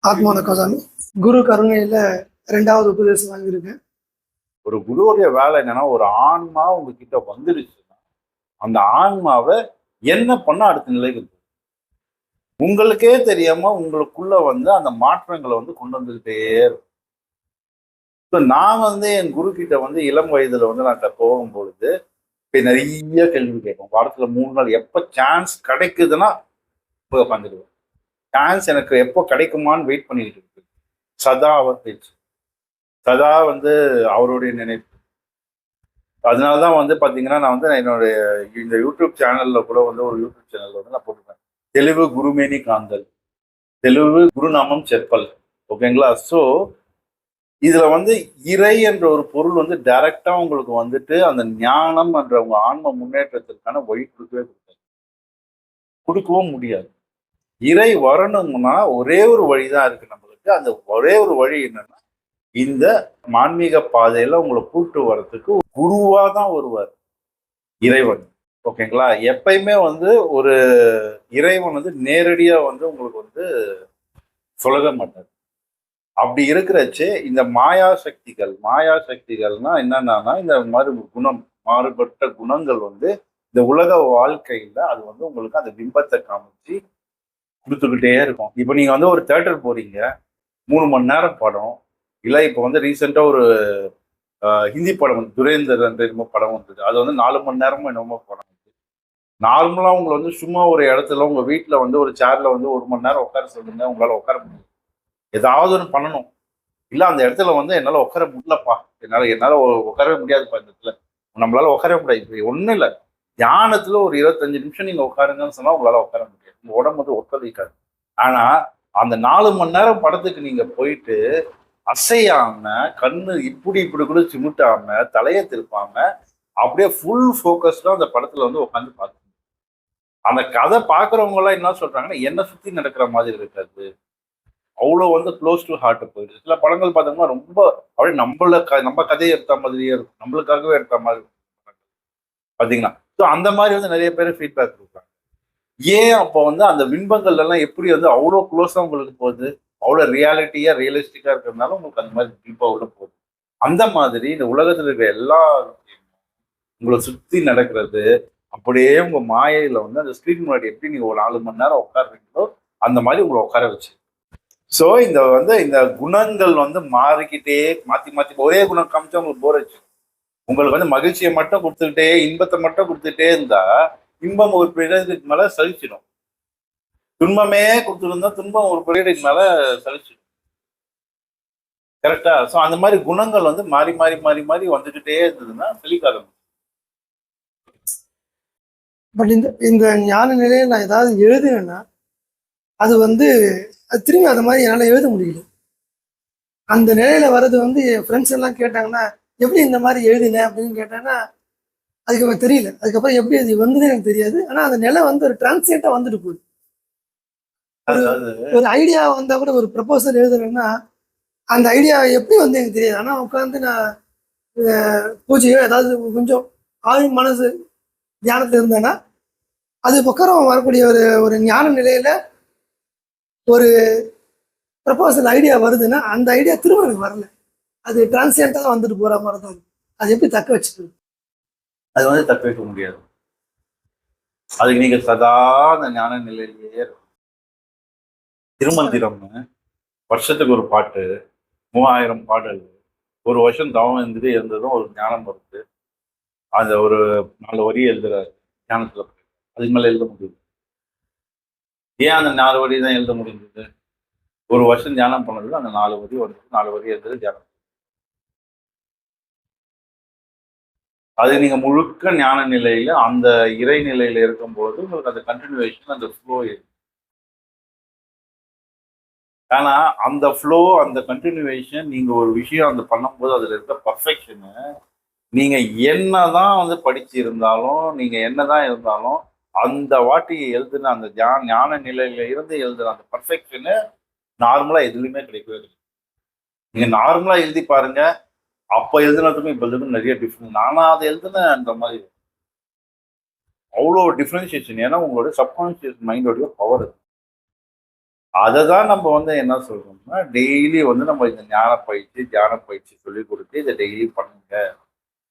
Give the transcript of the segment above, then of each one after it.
ஆத்மான Kasami குரு கருணையில 2வது உபதேசம் வாங்கியிருக்கேன். ஒரு குருவுடைய வேலை என்னன்னா, ஒரு ஆன்மா உங்ககிட்ட வந்துருச்சுன்னா அந்த ஆன்மாவை என்ன பண்ண அடுத்த நிலைக்கு உங்களுக்கே தெரியாம உங்களுக்குள்ள வந்து அந்த மாற்றங்களை வந்து கொண்டு வந்துகிட்டே இருக்கும். இப்போ நான் வந்து என் குரு கிட்ட வந்து இளம் வயதுல வந்து நான் போகும்பொழுது இப்போ நிறைய கேள்வி கேட்போம். வாரத்துல 3 நாள் எப்போ சான்ஸ் கிடைக்குதுன்னா போய் உட்காந்துடுவேன். சான்ஸ் எனக்கு எப்போ கிடைக்குமான்னு வெயிட் பண்ணிட்டு இருக்கு. சதா அவர் பேச்சு, சதா வந்து அவருடைய நினைப்பு. அதனாலதான் வந்து பாத்தீங்கன்னா நான் வந்து என்னுடைய இந்த யூடியூப் சேனல்ல கூட வந்து ஒரு யூடியூப் சேனல்ல வந்து நான் போட்டுருப்பேன். தெளிவு குருமேனி காந்தல், தெளிவு குருநாமம் செப்பல். ஓகேங்களா? ஸோ இதுல வந்து இறை என்ற ஒரு பொருள் வந்து டைரக்டா உங்களுக்கு வந்துட்டு அந்த ஞானம் என்ற உங்க ஆன்ம முன்னேற்றத்திற்கான வழி கொடுக்கவும் முடியாது. இறை வரணும்னா ஒரே ஒரு வழிதான் இருக்கு நம்மளுக்கு. அந்த ஒரே ஒரு வழி என்னன்னா, இந்த ஆன்மீக பாதையில உங்களை கூட்டு வர்றதுக்கு குருவா தான் வருவார் இறைவன். ஓகேங்களா? எப்பயுமே வந்து ஒரு இறைவன் வந்து நேரடியா வந்து உங்களுக்கு வந்து சொல்ல மாட்டார். அப்படி இருக்கிறச்சு இந்த மாயா சக்திகள்னா என்னன்னா இந்த மாதிரி குணம், மாறுபட்ட குணங்கள் வந்து இந்த உலக வாழ்க்கையில அது வந்து உங்களுக்கு அந்த பிம்பத்தை காமிச்சு கொடுத்துக்கிட்டே இருக்கும். இப்போ நீங்க வந்து ஒரு தியேட்டர் போறீங்க, 3 மணி நேரம் படம், இல்லை இப்போ வந்து ரீசெண்டா ஒரு ஹிந்தி படம் வந்து துரேந்தர் என்னமோ படம் வந்தது. அது வந்து 4 மணி நேரமும் என்னமோ படம். நார்மலா உங்களை வந்து சும்மா ஒரு இடத்துல உங்க வீட்டுல வந்து ஒரு சேர்ல வந்து 1 மணி நேரம் உட்கார சொல்லுங்க, உங்களால உட்கார முடியும். ஏதாவது ஒன்று பண்ணணும். இல்ல அந்த இடத்துல வந்து என்னால உட்கார முடியலப்பா, என்னால உட்காரவே முடியாதுப்பா இந்த இடத்துல, நம்மளால உட்காரவே முடியாது. ஒண்ணும் இல்லை, தியானத்துல ஒரு 25 நிமிஷம் நீங்க உட்காருங்கன்னு சொன்னா உங்களால உட்கார முடியாது. உங்க உடம்பு வந்து ஒத்துழைக்காது. ஆனா அந்த 4 மணி நேரம் படத்துக்கு நீங்க போயிட்டு அசையாம, கண்ணு இப்படி கூட சிமிட்டாம, தலையை திருப்பாம, அப்படியே ஃபுல் ஃபோக்கஸ்டா அந்த படத்துல வந்து உட்காந்து பார்த்து அந்த கதை பாக்குறவங்க எல்லாம் என்ன சொல்றாங்கன்னா, என்ன சுத்தி நடக்கிற மாதிரி இருக்காது, அவ்வளோ வந்து க்ளோஸ் டு ஹார்ட் போயிடுது. சில படங்கள் பார்த்தோம்னா ரொம்ப அப்படியே நம்ம கதையை எடுத்த மாதிரியே இருக்கும், நம்மளுக்காகவே எடுத்த மாதிரி பார்த்தீங்கன்னா. ஸோ அந்த மாதிரி வந்து நிறைய பேர் ஃபீட்பேக் கொடுக்குறாங்க. ஏன் அப்போ வந்து அந்த பிம்பங்கள் எல்லாம் எப்படி வந்து அவ்வளோ க்ளோஸாக உங்களுக்கு போகுது, அவ்வளோ ரியலிஸ்டிக்காக இருக்கிறதுனால உங்களுக்கு அந்த மாதிரி டீப்பாக உள்ள போகுது. அந்த மாதிரி இந்த உலகத்தில் இருக்கிற எல்லா உங்களை சுற்றி நடக்கிறது அப்படியே உங்க மாயையில வந்து அந்த ஸ்கிரீன் முன்னாடி எப்படி நீங்க ஒரு 4 மணி நேரம் உட்காருறீங்களோ அந்த மாதிரி உங்களை உட்கார வச்சு. ஸோ இந்த குணங்கள் வந்து மாறிக்கிட்டே மாத்தி ஒரே குணம் காமிச்சா உங்களுக்கு போர் வச்சு. உங்களுக்கு வந்து மகிழ்ச்சியை மட்டும் கொடுத்துக்கிட்டே, இன்பத்தை மட்டும் கொடுத்துட்டே இருந்தா இன்பம் ஒரு பீரியடுக்கு மேல சலிச்சிடும். துன்பமே கொடுத்துருந்தா துன்பம் ஒரு பீரியடுக்கு மேல சலிச்சிடும். கரெக்டா? ஸோ அந்த மாதிரி குணங்கள் வந்து மாறி மாறி மாறி மாறி வந்துகிட்டே இருந்ததுன்னா சலிக்காத. பட் இந்த ஞான நிலையை நான் ஏதாவது எழுதுனேன்னா அது வந்து அது திரும்பி அந்த மாதிரி என்னால் எழுத முடியல. அந்த நிலையில வர்றது வந்து என் ஃப்ரெண்ட்ஸ் எல்லாம் கேட்டாங்கன்னா, எப்படி இந்த மாதிரி எழுதினேன் அப்படின்னு கேட்டாங்கன்னா அதுக்கு தெரியல. அதுக்கப்புறம் எப்படி அது வந்ததுன்னு எனக்கு தெரியாது. ஆனால் அந்த நிலை வந்து ஒரு டிரான்ஸ்லேட்டாக வந்துட்டு போகுது. ஒரு ஐடியா வந்தா கூட ஒரு ப்ரப்போசல் எழுதுறேன்னா அந்த ஐடியா எப்படி வந்து எனக்கு தெரியாது. ஆனால் உட்காந்து நான் பூஜையோ ஏதாவது கொஞ்சம் ஆழ் மனசு தியானத்தில் இருந்தேன்னா அது பக்கம் வரக்கூடிய ஒரு ஞான நிலையில ஒரு ப்ரப்போசல் ஐடியா வருதுன்னா அந்த ஐடியா திரும்ப எனக்கு வரல. அது டிரான்ஸ்லேட்டாக தான் வந்துட்டு போற மாதிரி தான். அது எப்படி தக்க வச்சுக்கிறது? அது வந்து தக்க வைக்க முடியாது. அதுக்கு நீங்க சதா அந்த ஞான நிலையிலேயே திருமந்திரம்னு வருஷத்துக்கு ஒரு பாட்டு, 3000 பாடல், ஒரு வருஷம் தவம் இருந்துட்டு இருந்ததும் ஒரு ஞானம் வருது. அந்த ஒரு 4 வரி எழுதுற ஞானத்துல அதுக்கு மேல எழுத முடியுது. ஏன் அந்த 4 வரி தான் எழுத முடிஞ்சது? ஒரு வருஷம் தியானம் பண்ணது அந்த 4 வரி வருது. 4 வரி எழுதுறது தியானம். அது நீங்க முழுக்க ஞான நிலையில அந்த இறை நிலையில இருக்கும்போது உங்களுக்கு அந்த கண்டினியூவேஷன், அந்த ஃப்ளோ இருக்கு. ஆனா அந்த ஃப்ளோ, அந்த கண்டினியூவேஷன், நீங்க ஒரு விஷயம் அந்த பண்ணும்போது அதுல இருக்க பர்ஃபெக்ஷனு நீங்க என்னதான் வந்து படிச்சு இருந்தாலும், நீங்க என்னதான் இருந்தாலும் அந்த வாட்டி எழுதுன அந்த ஞான நிலையில இருந்து எழுதுன அந்த பர்ஃபெக்ஷனு நார்மலா எதுலையுமே கிடைக்கவே கிடையாது. நீங்க நார்மலா எழுதி பாருங்க, அப்ப எழுதுனதுக்கும் இப்ப எழுதுனதுக்கும் நிறைய டிஃப்ரெண்ட். நானா அதை எழுதுனேன் அந்த மாதிரி அவ்வளோ டிஃப்ரென்சியேஷன். ஏன்னா உங்களோட சப்கான்சியஸ் மைண்டோடைய பவர். அதை தான் நம்ம வந்து என்ன சொல்றோம்னா, டெய்லி வந்து நம்ம இந்த ஞான பயிற்சி, தியான பயிற்சி சொல்லி கொடுத்து இதை டெய்லி பண்ணுங்க.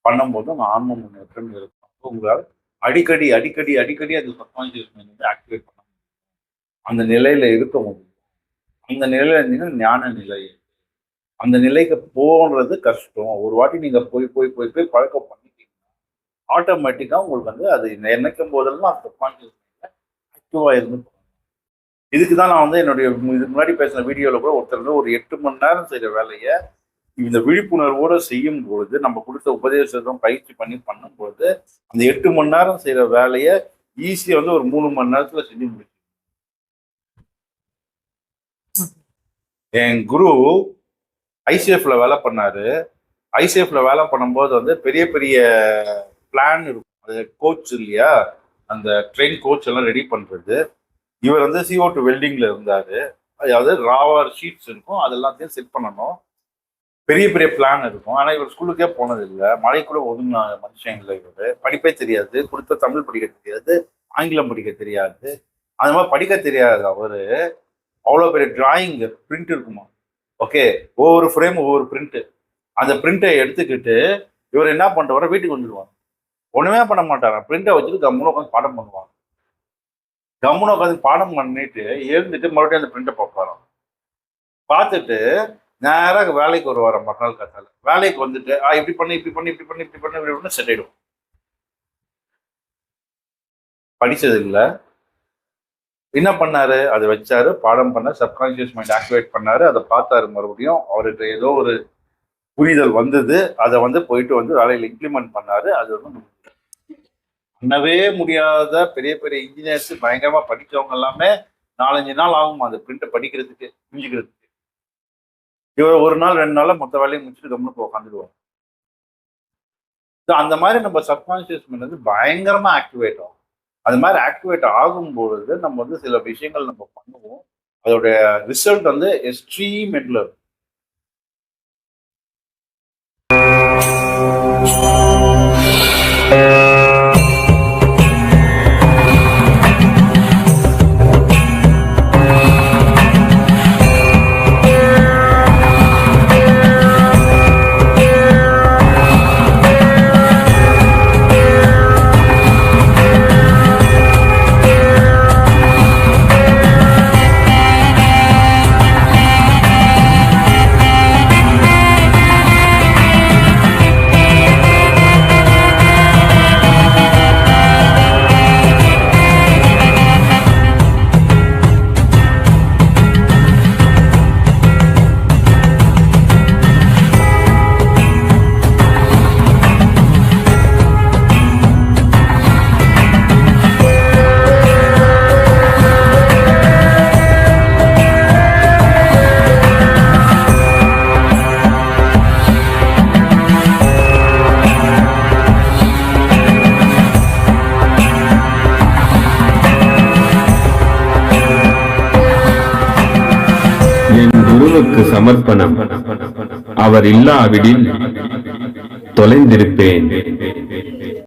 பண்ணும்போது உங்க ஆன்ம முன்னேற்றம் இருக்கும். அப்போ உங்களால் அடிக்கடி அடிக்கடி அடிக்கடி அந்த சப்கான்ஷியஸ் மைண்ட் வந்து ஆக்டிவேட் பண்ண முடியும். அந்த நிலையில இருக்க முடியும். அந்த நிலையில இருந்தீங்கன்னா ஞான நிலை. அந்த நிலைக்கு போகிறது கஷ்டம். ஒரு வாட்டி நீங்க போய் போய் போய் போய் பழக்கம் பண்ணிட்டீங்கன்னா ஆட்டோமேட்டிக்கா உங்களுக்கு வந்து அது நினைக்கும் போதெல்லாம் அந்த சப்கான்ஷியஸ் மைண்ட்ல ஆக்டிவா இருந்து இதுக்கு தான் நான் வந்து என்னுடைய இதுக்கு முன்னாடி பேசின வீடியோவில் கூட ஒருத்தர் வந்து ஒரு 8 மணி நேரம் செய்கிற வேலையை இந்த விழிப்புணர்வோடு செய்யும் பொழுது, நம்ம கொடுத்த உபதேசம் பயிற்சி பண்ணி பண்ணும்போது, அந்த 8 மணி நேரம் செய்கிற வேலையை ஈஸியாக வந்து ஒரு 3 மணி நேரத்தில் செஞ்சு முடிச்சு. என் குரு ஐசிஎஃப்ல வேலை பண்ணாரு. ஐசிஎஃப்ல வேலை பண்ணும்போது வந்து பெரிய பெரிய பிளான் இருக்கும். அது கோச் இல்லையா, அந்த ட்ரெயின் கோச் எல்லாம் ரெடி பண்றது. இவர் வந்து CO2 வெல்டிங்ல இருந்தாரு. அதாவது ராவர் ஷீட்ஸ் இருக்கும், அது எல்லாத்தையும் செட் பண்ணணும். பெரிய பெரிய பிளான் இருக்கும். ஆனா இவர் ஸ்கூலுக்கே போனது இல்லை. மழை கூட ஒதுங்கின மனுஷன் இல்லை. இவர் படிப்பே தெரியாது, கொடுத்த தமிழ் படிக்க தெரியாது, ஆங்கிலம் படிக்க தெரியாது. அந்த மாதிரி படிக்க தெரியாது அவரு. அவ்வளோ பெரிய டிராயிங் பிரிண்ட் இருக்குமா, ஓகே, ஒவ்வொரு ஃப்ரேம் ஒவ்வொரு பிரிண்ட். அந்த பிரிண்டை எடுத்துக்கிட்டு இவர் என்ன பண்ணுவார், வீட்டுக்கு வந்துடுவாங்க. ஒண்ணுமே பண்ண மாட்டாங்க, பிரிண்டை வச்சுட்டு கம்முன்னு உட்காந்து பாடம் பண்ணுவாங்க. கம்முன்னு உட்காந்து பாடம் பண்ணிட்டு எழுந்துட்டு மறுபடியும் அந்த பிரிண்டை பார்ப்பாராம். பார்த்துட்டு நேராக வேலைக்கு வருவாராம். மறுநாள் காத்தால வேலைக்கு வந்துட்டு இப்படி பண்ணி இப்படி பண்ணி இப்படி பண்ணி இப்படி பண்ணி இப்படி பண்ணி செட் ஆயிடும். படிச்சது இல்லை, என்ன பண்ணாரு, அதை வச்சாரு, பாடம் பண்ண, சப்கான்சியஸ் மைண்ட் ஆக்டிவேட் பண்ணாரு. அதை பார்த்தாரு, மறுபடியும் அவருக்கு ஏதோ ஒரு புரிதல் வந்தது. அதை வந்து போயிட்டு வந்து வேலையில் இம்ப்ளிமெண்ட் பண்ணாரு. அது வந்து பண்ணவே முடியாத பெரிய பெரிய இன்ஜினியர்ஸ் பயங்கரமா படிச்சவங்க எல்லாமே 4-5 நாள் ஆகும் அந்த பிரிண்டை படிக்கிறதுக்கு, புரிஞ்சுக்கிறதுக்கு. இவர் 1 நாள் 2 நாள்ல மொத்த வேலையை முடிச்சுட்டு கம்முன்னு உட்காந்துடுவாங்க. அந்த மாதிரி நம்ம சப்கான்சியஸ் மைண்ட் வந்து பயங்கரமா ஆக்டிவேட் ஆகும். அது மாதிரி ஆக்டிவேட் ஆகும்பொழுது நம்ம வந்து சில விஷயங்கள் நம்ம பண்ணுவோம். அதோடைய ரிசல்ட் வந்து எக்ஸ்ட்ரீம் எண்ட்ல இருக்கும். குருவுக்கு சமர்ப்பணம். அவர் இல்லாவிடில் தொலைந்திருப்பேன்.